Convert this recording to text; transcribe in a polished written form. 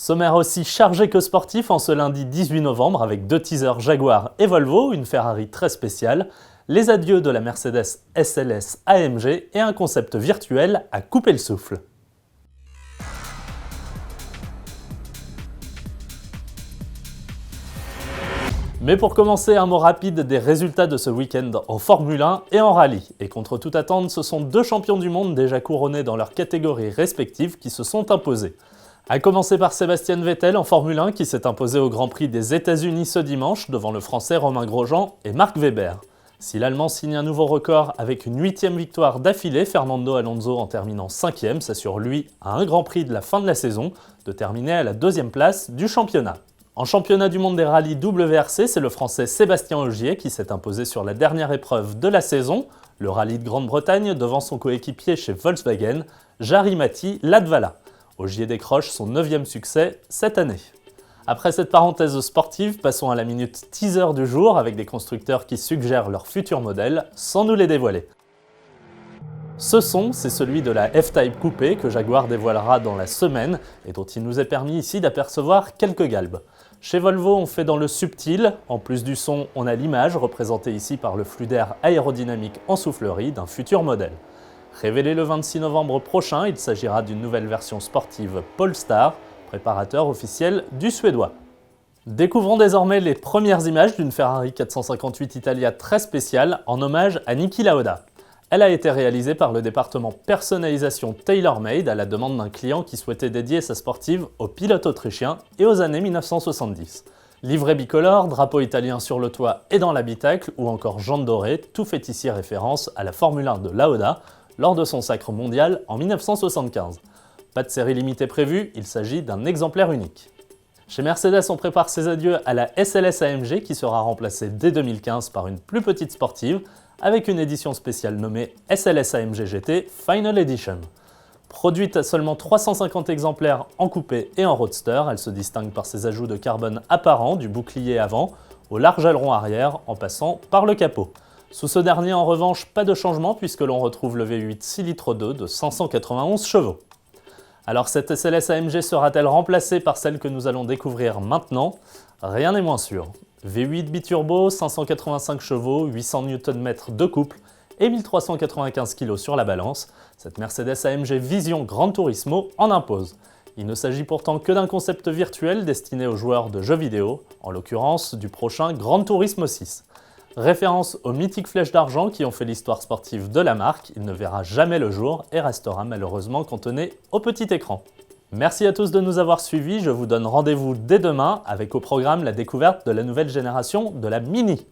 Sommaire aussi chargé que sportif en ce lundi 18 novembre avec deux teasers Jaguar et Volvo, une Ferrari très spéciale, les adieux de la Mercedes SLS AMG et un concept virtuel à couper le souffle. Mais pour commencer, un mot rapide des résultats de ce week-end en Formule 1 et en rallye. Et contre toute attente, ce sont deux champions du monde déjà couronnés dans leurs catégories respectives qui se sont imposés. A commencer par Sébastien Vettel en Formule 1 qui s'est imposé au Grand Prix des États-Unis ce dimanche devant le Français Romain Grosjean et Mark Webber. Si l'Allemand signe un nouveau record avec une 8e victoire d'affilée, Fernando Alonso en terminant 5e s'assure lui à un Grand Prix de la fin de la saison de terminer à la 2e place du championnat. En championnat du monde des rallyes WRC, c'est le Français Sébastien Ogier qui s'est imposé sur la dernière épreuve de la saison, le rallye de Grande-Bretagne, devant son coéquipier chez Volkswagen, Jari-Matti Latvala. Ogier décroche son 9e succès cette année. Après cette parenthèse sportive, passons à la minute teaser du jour avec des constructeurs qui suggèrent leurs futurs modèles sans nous les dévoiler. Ce son, c'est celui de la F-Type coupé que Jaguar dévoilera dans la semaine et dont il nous est permis ici d'apercevoir quelques galbes. Chez Volvo, on fait dans le subtil. En plus du son, on a l'image, représentée ici par le flux d'air aérodynamique en soufflerie d'un futur modèle. Révélé le 26 novembre prochain, il s'agira d'une nouvelle version sportive Polestar, préparateur officiel du suédois. Découvrons désormais les premières images d'une Ferrari 458 Italia très spéciale en hommage à Niki Lauda. Elle a été réalisée par le département personnalisation TaylorMade à la demande d'un client qui souhaitait dédier sa sportive aux pilotes autrichiens et aux années 1970. Livret bicolore, drapeau italien sur le toit et dans l'habitacle ou encore jantes dorées, tout fait ici référence à la Formule 1 de Lauda lors de son sacre mondial en 1975. Pas de série limitée prévue, il s'agit d'un exemplaire unique. Chez Mercedes, on prépare ses adieux à la SLS AMG qui sera remplacée dès 2015 par une plus petite sportive avec une édition spéciale nommée SLS AMG GT Final Edition. Produite à seulement 350 exemplaires en coupé et en roadster, elle se distingue par ses ajouts de carbone apparents du bouclier avant au large aileron arrière en passant par le capot. Sous ce dernier, en revanche, pas de changement puisque l'on retrouve le V8 6 litres 2 de 591 chevaux. Alors cette SLS AMG sera-t-elle remplacée par celle que nous allons découvrir maintenant? Rien n'est moins sûr. V8 biturbo, 585 chevaux, 800 Nm de couple et 1395 kg sur la balance, cette Mercedes AMG Vision Gran Turismo en impose. Il ne s'agit pourtant que d'un concept virtuel destiné aux joueurs de jeux vidéo, en l'occurrence du prochain Gran Turismo 6. Référence aux mythiques flèches d'argent qui ont fait l'histoire sportive de la marque, il ne verra jamais le jour et restera malheureusement cantonné au petit écran. Merci à tous de nous avoir suivis, je vous donne rendez-vous dès demain avec au programme la découverte de la nouvelle génération de la Mini.